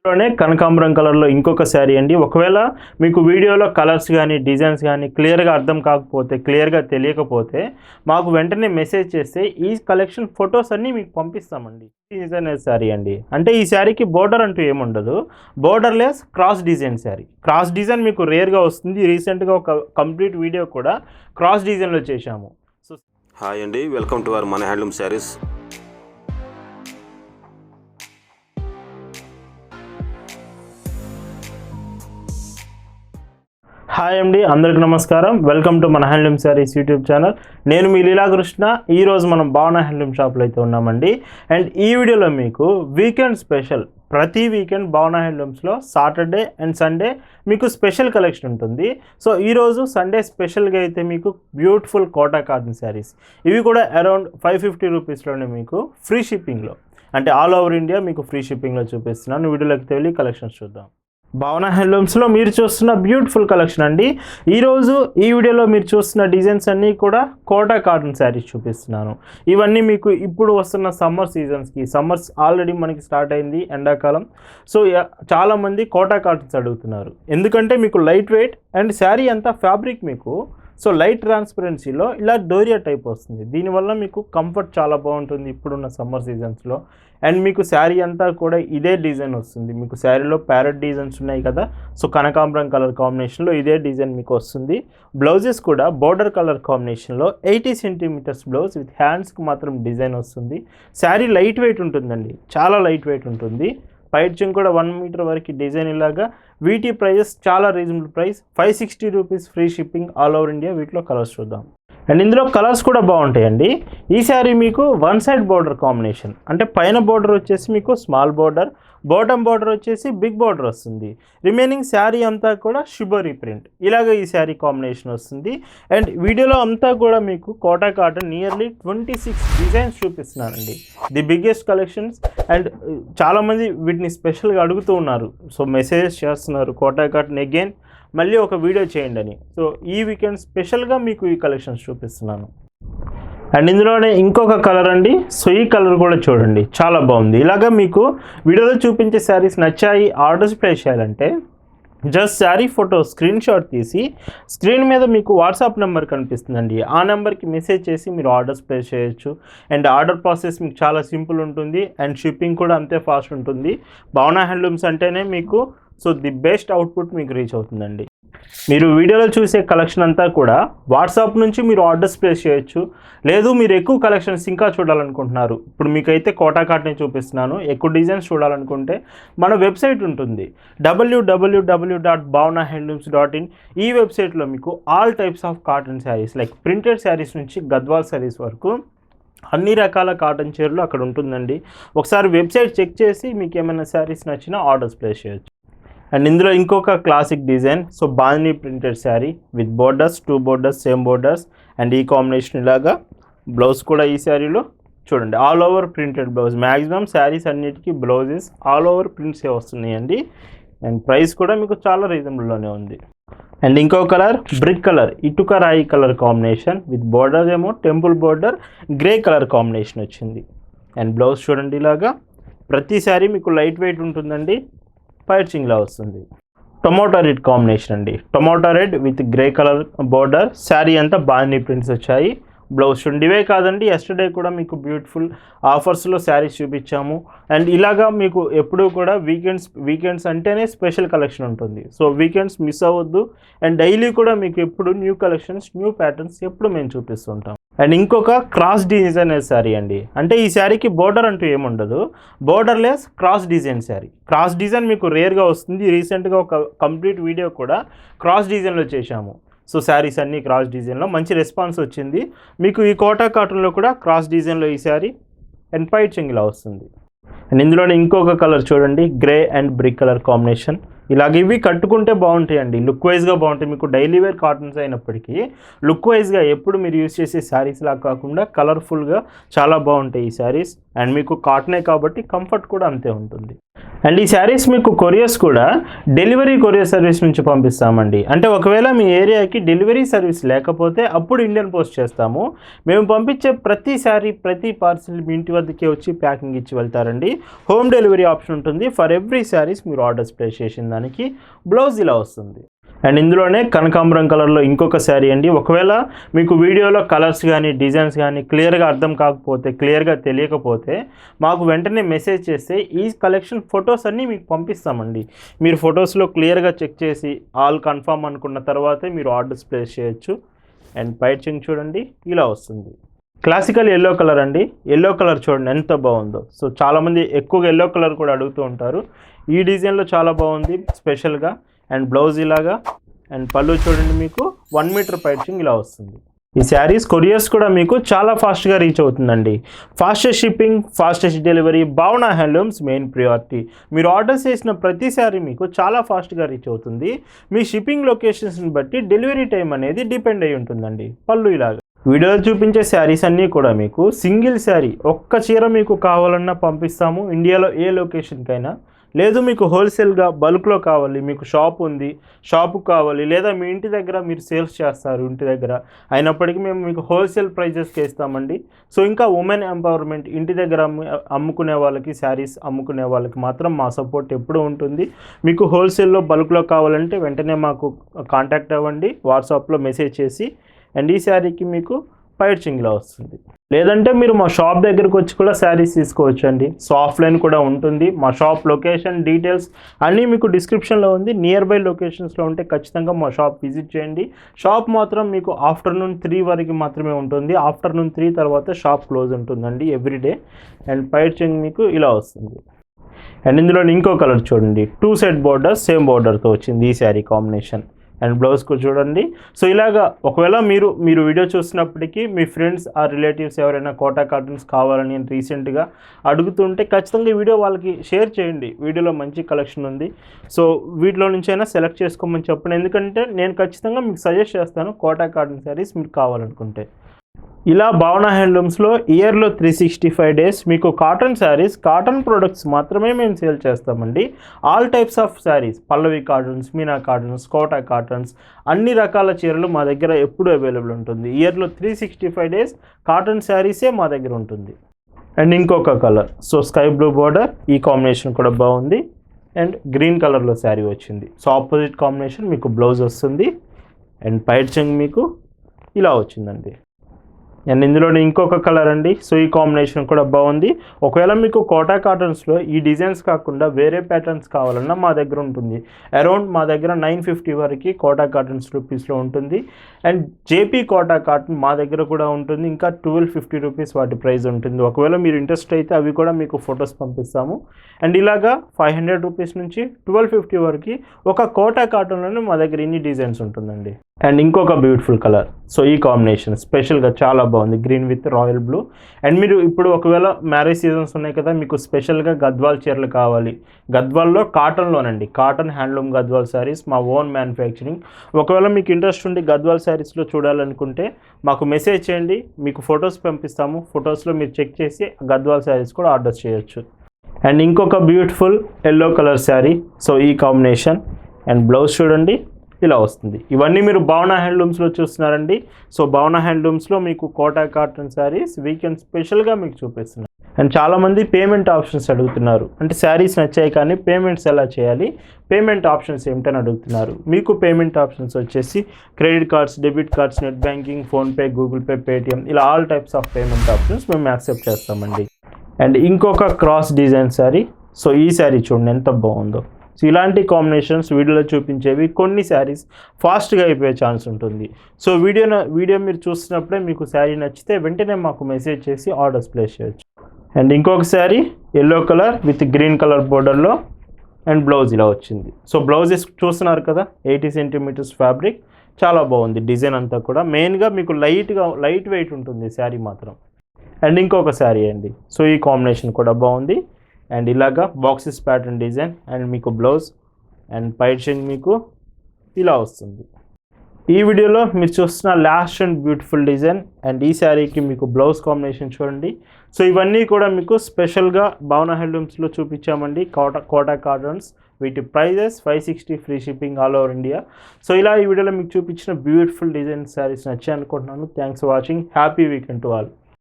లోనే కనకాంబరం కలర్లో ఇంకొక శారీ అండి. ఒకవేళ మీకు వీడియోలో కలర్స్ కానీ డిజైన్స్ కానీ క్లియర్గా అర్థం కాకపోతే, క్లియర్గా తెలియకపోతే మాకు వెంటనే మెసేజ్ చేస్తే ఈ కలెక్షన్ ఫొటోస్ అన్నీ మీకు పంపిస్తామండి. డిజైనర్ శారీ అండి. అంటే ఈ శారీకి బోర్డర్ అంటూ ఏముండదు. Borderless cross design sari. Cross design మీకు రేర్గా వస్తుంది. రీసెంట్గా ఒక కంప్లీట్ వీడియో కూడా క్రాస్ డిజైన్లో చేశాము. సో హాయ్ అండి, వెల్కమ్ టు అవర్ మన హ్యాండ్లూమ్ శారీస్. హాయ్ అండి, అందరికి నమస్కారం. వెల్కమ్ టు మన హ్యాండ్లూమ్ శారీస్ యూట్యూబ్ ఛానల్. నేను మీ లీలాకృష్ణ. ఈరోజు మనం భావన హ్యాండ్లూమ్ షాప్లో అయితే ఉన్నామండి. అండ్ ఈ వీడియోలో మీకు వీకెండ్ స్పెషల్, ప్రతి వీకెండ్ భావన హ్యాండ్లూమ్స్లో సాటర్డే అండ్ సండే మీకు స్పెషల్ కలెక్షన్ ఉంటుంది. సో ఈరోజు సండే స్పెషల్గా అయితే మీకు బ్యూటిఫుల్ కోటా కాటన్ శారీస్, ఇవి కూడా అరౌండ్ 550 రూపీస్లోనే మీకు ఫ్రీ షిప్పింగ్లో, అంటే ఆల్ ఓవర్ ఇండియా మీకు ఫ్రీ షిప్పింగ్లో చూపిస్తున్నాను. వీడియోలోకి వెళ్ళి కలెక్షన్స్ చూద్దాం. భావన హ్యాండ్లూమ్స్లో మీరు చూస్తున్న బ్యూటిఫుల్ కలెక్షన్ అండి. ఈరోజు ఈ వీడియోలో మీరు చూస్తున్న డిజైన్స్ అన్నీ కూడా కోటా కాటన్ శారీస్ చూపిస్తున్నాను. ఇవన్నీ మీకు ఇప్పుడు వస్తున్న సమ్మర్ సీజన్స్కి, సమ్మర్స్ ఆల్రెడీ మనకి స్టార్ట్ అయింది, ఎండాకాలం. సో చాలామంది కోటా కాటన్స్ అడుగుతున్నారు, ఎందుకంటే మీకు లైట్ వెయిట్ అండ్ శారీ అంతా ఫ్యాబ్రిక్ మీకు సో లైట్ ట్రాన్స్పరెన్సీలో ఇలా డోరియా టైప్ వస్తుంది. దీనివల్ల మీకు కంఫర్ట్ చాలా బాగుంటుంది ఇప్పుడున్న సమ్మర్ సీజన్స్లో. అండ్ మీకు శారీ అంతా కూడా ఇదే డిజైన్ వస్తుంది. మీకు శారీలో ప్యారెట్ డిజైన్స్ ఉన్నాయి కదా, సో కనకాంబరం కలర్ కాంబినేషన్లో ఇదే డిజైన్ మీకు వస్తుంది. బ్లౌజెస్ కూడా బోర్డర్ కలర్ కాంబినేషన్లో 80 సెంటీమీటర్స్ బ్లౌజ్ విత్ హ్యాండ్స్కి మాత్రం డిజైన్ వస్తుంది. శారీ లైట్ వెయిట్ ఉంటుందండి, చాలా లైట్ వెయిట్ ఉంటుంది. పైడ్చింగ్ కూడా 1 మీటర్ వరకు డిజైన్. ఇలాగా వీటి ప్రైజెస్ చాలా reasonable price, 560 rupees free shipping all over India. వీటిలో కలర్స్ చూద్దాం. అండ్ ఇందులో కలర్స్ కూడా బాగుంటాయండి. ఈ శారీ మీకు వన్ సైడ్ బోర్డర్ కాంబినేషన్, అంటే పైన బోర్డర్ వచ్చేసి మీకు స్మాల్ బోర్డర్, బాటమ్ బోర్డర్ వచ్చేసి బిగ్ బోర్డర్ వస్తుంది. రిమైనింగ్ శారీ అంతా కూడా షిబోరీ ప్రింట్, ఇలాగ ఈ శారీ కాంబినేషన్ వస్తుంది. అండ్ వీడియోలో అంతా కూడా మీకు కోటా కాటన్ నియర్లీ 26 డిజైన్స్ చూపిస్తున్నానండి, ది బిగ్గెస్ట్ కలెక్షన్స్. అండ్ చాలామంది వీటిని స్పెషల్గా అడుగుతూ ఉన్నారు, సో మెసేజెస్ చేస్తున్నారు కోటా కాటన్ అగైన్ మళ్ళీ ఒక వీడియో చేయండి అని. సో ఈ వీకెండ్ స్పెషల్గా మీకు ఈ కలెక్షన్స్ చూపిస్తున్నాను. అండ్ ఇందులోనే ఇంకొక కలర్ అండి. సో ఈ కలర్ కూడా చూడండి, చాలా బాగుంది. ఇలాగా మీకు వీడియోలో చూపించే శారీస్ నచ్చాయి, ఆర్డర్స్ ప్లేస్ చేయాలంటే just sari photo screen shot తీసి స్క్రీన్ మీద మీకు వాట్సాప్ నెంబర్ కనిపిస్తుందండి, ఆ నెంబర్కి మెసేజ్ చేసి మీరు ఆర్డర్స్ ప్లేస్ చేయొచ్చు. అండ్ ఆర్డర్ ప్రాసెస్ మీకు చాలా సింపుల్ ఉంటుంది అండ్ షిప్పింగ్ కూడా అంతే ఫాస్ట్ ఉంటుంది. భావన హ్యాండ్లూమ్స్ అంటేనే మీకు సో ది బెస్ట్ అవుట్పుట్ మీకు రీచ్ అవుతుందండి. మీరు వీడియోలో చూసే కలెక్షన్ అంతా కూడా వాట్సాప్ నుంచి మీరు ఆర్డర్స్ ప్లేస్ చేయొచ్చు. లేదు మీరు ఎక్కువ కలెక్షన్స్ ఇంకా చూడాలనుకుంటున్నారు, ఇప్పుడు మీకైతే కోటా కాటన్ చూపిస్తున్నాను, ఎక్కువ డిజైన్స్ చూడాలనుకుంటే మన వెబ్సైట్ ఉంటుంది www.bhavanahandlooms.in. ఈ వెబ్సైట్లో మీకు all types of cotton saris like printed saris నుంచి గద్వాల్ శారీస్ వరకు అన్ని రకాల కాటన్ చీరలు అక్కడ ఉంటుందండి. ఒకసారి వెబ్సైట్ చెక్ చేసి మీకు ఏమైనా శారీస్ నచ్చినా ఆర్డర్స్ ప్లేస్ చేయొచ్చు. అండ్ ఇందులో ఇంకొక classic design, so bandhani printed sari with borders, 2 borders, same borders and ఈ కాంబినేషన్. ఇలాగా బ్లౌజ్ కూడా ఈ శారీలో చూడండి, all over printed blouse. Maximum saris అన్నిటికీ బ్లౌజెస్ ఆల్ ఓవర్ ప్రింట్సే వస్తున్నాయండి. అండ్ ప్రైస్ కూడా మీకు చాలా రీజనబుల్లోనే ఉంది. అండ్ ఇంకో కలర్ బ్రిక్ కలర్, ఇటుక రాయి కలర్ కాంబినేషన్ విత్ బోర్డర్ ఏమో temple border grey colour combination వచ్చింది. అండ్ బ్లౌజ్ చూడండి, ఇలాగా ప్రతి శారీ మీకు లైట్ వెయిట్ ఉంటుందండి, పైచింగ్లా వస్తుంది. టొమాటో రెడ్ కాంబినేషన్ అండి, tomato red with grey colour border. Sari అంతా బాందిని ప్రింట్స్ వచ్చాయి. బ్లౌజ్ చూడండి, ఇవే కాదండి, ఎస్టర్డే కూడా మీకు బ్యూటిఫుల్ ఆఫర్స్లో శారీస్ చూపించాము. అండ్ ఇలాగా మీకు ఎప్పుడూ కూడా వీకెండ్స్ అంటేనే స్పెషల్ కలెక్షన్ ఉంటుంది. సో వీకెండ్స్ మిస్ అవ్వద్దు. అండ్ డైలీ కూడా మీకు ఎప్పుడు న్యూ కలెక్షన్స్, న్యూ ప్యాటర్న్స్ ఎప్పుడు మేము చూపిస్తుంటాం. అండ్ ఇంకొక క్రాస్ డిజైనర్ శారీ అండి, అంటే ఈ శారీకి బోర్డర్ అంటూ ఏముండదు, borderless cross design sari. Cross design మీకు రేర్గా వస్తుంది. రీసెంట్గా ఒక కంప్లీట్ వీడియో కూడా క్రాస్ డిజైన్లో చేశాము. సో శారీస్ అన్నీ క్రాస్ డిజైన్లో మంచి రెస్పాన్స్ వచ్చింది. మీకు ఈ కోటా కాటన్లో కూడా క్రాస్ డిజైన్లో ఈ శారీ అండ్ పైచింగ్ ఇలా వస్తుంది. అండ్ ఇందులోనే ఇంకొక కలర్ చూడండి, grey and brick colour combination. ఇలాగ ఇవి కట్టుకుంటే బాగుంటాయండి, లుక్ వైజ్గా బాగుంటాయి. మీకు డైలీ వేర్ కాటన్స్ అయినప్పటికీ లుక్ వైజ్గా ఎప్పుడు మీరు యూజ్ చేసే శారీస్ లాగా కాకుండా కలర్ఫుల్గా చాలా బాగుంటాయి ఈ శారీస్. అండ్ మీకు కాటనే కాబట్టి కంఫర్ట్ కూడా అంతే ఉంటుంది. అండ్ ఈ శారీస్ మీకు కొరియర్స్ కూడా డెలివరీ కొరియర్ సర్వీస్ నుంచి పంపిస్తామండి. అంటే ఒకవేళ మీ ఏరియాకి డెలివరీ సర్వీస్ లేకపోతే అప్పుడు ఇండియన్ పోస్ట్ చేస్తాము. మేము పంపించే ప్రతి శారీ ప్రతి పార్సిల్ మీ ఇంటి వద్దకే వచ్చి ప్యాకింగ్ ఇచ్చి వెళ్తారండి. హోమ్ డెలివరీ ఆప్షన్ ఉంటుంది. ఫర్ ఎవ్రీ శారీస్ మీరు ఆర్డర్స్ ప్లేస్ చేసిన దానికి బ్లౌజ్ ఇలా వస్తుంది. అండ్ ఇందులోనే కనకాంబరం కలర్లో ఇంకొక శారీ అండి. ఒకవేళ మీకు వీడియోలో కలర్స్ కానీ డిజైన్స్ కానీ క్లియర్గా అర్థం కాకపోతే, క్లియర్గా తెలియకపోతే మాకు వెంటనే మెసేజ్ చేస్తే ఈ కలెక్షన్ ఫొటోస్ అన్నీ మీకు పంపిస్తామండి. మీరు ఫొటోస్లో క్లియర్గా చెక్ చేసి ఆల్ కన్ఫర్మ్ అనుకున్న తర్వాతే మీరు ఆర్డర్స్ ప్లేస్ చేయొచ్చు. అండ్ పైచింగ్ చూడండి ఇలా వస్తుంది. క్లాసికల్ ఎల్లో కలర్ అండి. ఎల్లో కలర్ చూడండి ఎంత బాగుందో. సో చాలామంది ఎక్కువగా ఎల్లో కలర్ కూడా అడుగుతూ ఉంటారు. ఈ డిజైన్లో చాలా బాగుంది స్పెషల్గా. అండ్ బ్లౌజ్ ఇలాగా, అండ్ పళ్ళు చూడండి మీకు 1 మీటర్ పైచింగ్ ఇలా వస్తుంది. ఈ శారీస్ కొరియర్స్ కూడా మీకు చాలా ఫాస్ట్గా రీచ్ అవుతుందండి. ఫాస్టెస్ట్ షిప్పింగ్, ఫాస్టెస్ట్ డెలివరీ భావన హ్యాండ్లూమ్స్ మెయిన్ ప్రియారిటీ. మీరు ఆర్డర్ చేసిన ప్రతి శారీ మీకు చాలా ఫాస్ట్గా రీచ్ అవుతుంది. మీ షిప్పింగ్ లొకేషన్స్ని బట్టి డెలివరీ టైం అనేది డిపెండ్ అయి ఉంటుందండి. పళ్ళు ఇలాగా. వీడియోలో చూపించే శారీస్ అన్నీ కూడా మీకు సింగిల్ శారీ ఒక్క చీర మీకు కావాలన్నా పంపిస్తాము ఇండియాలో ఏ లొకేషన్కైనా. లేదు మీకు హోల్సేల్గా బల్క్లో కావాలి, మీకు షాప్ ఉంది, షాపుకు కావాలి, లేదా మీ ఇంటి దగ్గర మీరు సేల్స్ చేస్తారు ఇంటి దగ్గర అయినప్పటికీ మేము మీకు హోల్సేల్ ప్రైజెస్కి ఇస్తామండి. సో ఇంకా ఉమెన్ ఎంపవర్మెంట్, ఇంటి దగ్గర అమ్ముకునే వాళ్ళకి, శారీస్ అమ్ముకునే వాళ్ళకి మాత్రం మా సపోర్ట్ ఎప్పుడూ ఉంటుంది. మీకు హోల్సేల్లో బల్క్లో కావాలంటే వెంటనే మాకు కాంటాక్ట్ అవ్వండి, వాట్సాప్లో మెసేజ్ చేసి. అండ్ ఈ శారీకి మీకు పైచింగ్లో వస్తుంది. లేదంటే మీరు మా షాప్ దగ్గరకు వచ్చి కూడా శారీస్ తీసుకోవచ్చు అండి. సో ఆఫ్లైన్ కూడా ఉంటుంది. మా షాప్ లొకేషన్ డీటెయిల్స్ అన్నీ మీకు డిస్క్రిప్షన్లో ఉంది. నియర్ బై లొకేషన్స్లో ఉంటే ఖచ్చితంగా మా షాప్ విజిట్ చేయండి. షాప్ మాత్రం మీకు ఆఫ్టర్నూన్ 3 వరకు మాత్రమే ఉంటుంది. ఆఫ్టర్నూన్ 3 తర్వాత షాప్ క్లోజ్ ఉంటుందండి ఎవ్రీడే. అండ్ పైచింగ్ మీకు ఇలా వస్తుంది. అండ్ ఇందులో ఇంకో కలర్ చూడండి, 2 సెట్ బోర్డర్ సేమ్ బోర్డర్తో వచ్చింది ఈ శారీ కాంబినేషన్. అండ్ బ్లౌజ్ కూడా చూడండి. సో ఇలాగా ఒకవేళ మీరు వీడియో చూసినప్పటికీ మీ ఫ్రెండ్స్ ఆ రిలేటివ్స్ ఎవరైనా కోటా కాటన్స్ కావాలని రీసెంట్గా అడుగుతుంటే ఖచ్చితంగా ఈ వీడియో వాళ్ళకి షేర్ చేయండి. వీడియోలో మంచి కలెక్షన్ ఉంది. సో వీటిలో నుంచైనా సెలెక్ట్ చేసుకోమని చెప్పండి. ఎందుకంటే నేను ఖచ్చితంగా మీకు సజెస్ట్ చేస్తాను కోటా కాటన్ శారీస్ మీకు కావాలనుకుంటే. ఇలా భావన హ్యాండ్లూమ్స్లో ఇయర్లో 365 డేస్ మీకు కాటన్ శారీస్, కాటన్ ప్రొడక్ట్స్ మాత్రమే మేము సేల్ చేస్తామండి. All types of saris, Pallavi cottons, Meena cottons, Kota cottons, అన్ని రకాల చీరలు మా దగ్గర ఎప్పుడూ అవైలబుల్ ఉంటుంది. ఇయర్లో 365 డేస్ కాటన్ శారీసే మా దగ్గర ఉంటుంది. అండ్ ఇంకొక colour, so sky blue border, ఈ కాంబినేషన్ కూడా బాగుంది. అండ్ గ్రీన్ కలర్లో శారీ వచ్చింది. సో ఆపోజిట్ కాంబినేషన్ మీకు బ్లౌజ్ వస్తుంది. అండ్ పైచింగ్ మీకు ఇలా వచ్చిందండి. అండ్ ఇందులోనే ఇంకొక కలర్ అండి. సో ఈ కాంబినేషన్ కూడా బాగుంది. ఒకవేళ మీకు కోటా కాటన్స్లో ఈ డిజైన్స్ కాకుండా వేరే ప్యాటర్న్స్ కావాలన్నా మా దగ్గర ఉంటుంది. అరౌండ్ మా దగ్గర 950 వరకు కోటా కాటన్స్ రూపీస్లో ఉంటుంది. అండ్ జేపీ కోటా కాటన్ మా దగ్గర కూడా ఉంటుంది. ఇంకా 1250 రూపీస్ వాటి ప్రైస్ ఉంటుంది. ఒకవేళ మీరు ఇంట్రెస్ట్ అయితే అవి కూడా మీకు ఫొటోస్ పంపిస్తాము. అండ్ ఇలాగా 500 రూపీస్ నుంచి 1250 వరకు ఒక కోటా కాటన్లోనే మా దగ్గర ఇన్ని డిజైన్స్ ఉంటుందండి. అండ్ ఇంకొక బ్యూటిఫుల్ కలర్, సో ఈ కాంబినేషన్ స్పెషల్గా చాలా బాగుంది, green with royal blue. And మీరు ఇప్పుడు ఒకవేళ మ్యారేజ్ సీజన్స్ ఉన్నాయి కదా, మీకు స్పెషల్గా గద్వాల్ చీరలు కావాలి, గద్వాల్లో కాటన్లోనండి, కాటన్ హ్యాండ్లూమ్ గద్వాల్ శారీస్ మా ఓన్ మ్యానుఫ్యాక్చరింగ్. ఒకవేళ మీకు ఇంట్రెస్ట్ ఉండి గద్వాల్ శారీస్లో చూడాలనుకుంటే మాకు మెసేజ్ చేయండి, మీకు ఫొటోస్ పంపిస్తాము. ఫొటోస్లో మీరు చెక్ చేసి గద్వాల్ శారీస్ కూడా ఆర్డర్ చేయొచ్చు. అండ్ ఇంకొక beautiful yellow colour sari, so ఈ కాంబినేషన్. అండ్ బ్లౌజ్ చూడండి ఇలా వస్తుంది. ఇవన్నీ మీరు భావన హ్యాండ్లూమ్స్లో చూస్తున్నారండి. సో భావన హ్యాండ్లూమ్స్లో మీకు కోటా కాటన్ శారీస్ వీకెండ్ స్పెషల్గా మీకు చూపిస్తున్నాను. అండ్ చాలామంది పేమెంట్ ఆప్షన్స్ అడుగుతున్నారు, అంటే శారీస్ నచ్చాయి కానీ పేమెంట్స్ ఎలా చేయాలి, పేమెంట్ ఆప్షన్స్ ఏమిటని అడుగుతున్నారు. మీకు పేమెంట్ ఆప్షన్స్ వచ్చేసి credit cards, debit cards, net banking, PhonePe, Google Pay, Paytm, ఇలా all types of payment options మేము యాక్సెప్ట్ చేస్తామండి. అండ్ ఇంకొక క్రాస్ డిజైన్ శారీ, సో ఈ శారీ చూడండి ఎంత బాగుందో. సో ఇలాంటి కాంబినేషన్స్ వీడియోలో చూపించేవి కొన్ని శారీస్ ఫాస్ట్గా అయిపోయే ఛాన్స్ ఉంటుంది. సో వీడియో మీరు చూస్తున్నప్పుడే మీకు శారీ నచ్చితే వెంటనే మాకు మెసేజ్ చేసి ఆర్డర్స్ ప్లేస్ చేయొచ్చు. అండ్ ఇంకొక sari yellow colour with green colour బోర్డర్లో. అండ్ బ్లౌజ్ ఇలా వచ్చింది. సో బ్లౌజెస్ చూస్తున్నారు కదా, 80 సెంటీమీటర్స్ ఫ్యాబ్రిక్, చాలా బాగుంది డిజైన్ అంతా కూడా. మెయిన్గా మీకు లైట్ వెయిట్ ఉంటుంది శారీ మాత్రం. అండ్ ఇంకొక శారీ అండి, సో ఈ కాంబినేషన్ కూడా బాగుంది. అండ్ ఇలాగా బాక్సెస్ ప్యాటర్న్ డిజైన్. అండ్ మీకు బ్లౌజ్ అండ్ పైచింగ్ మీకు ఇలా వస్తుంది. ఈ వీడియోలో మీరు చూస్తున్న last and beautiful design. And ఈ శారీకి మీకు బ్లౌజ్ కాంబినేషన్ చూడండి, సో ఇవన్నీ కూడా మీకు స్పెషల్గా భావన హ్యాండ్లూమ్స్లో చూపించామండి. కోటా కాటన్స్, వీటి prices 560, free shipping all over India. So ఇలా ఈ వీడియోలో మీకు చూపించిన బ్యూటిఫుల్ డిజైన్ శారీస్ నచ్చాయి అనుకుంటున్నాను. Thanks for watching. Happy weekend to all.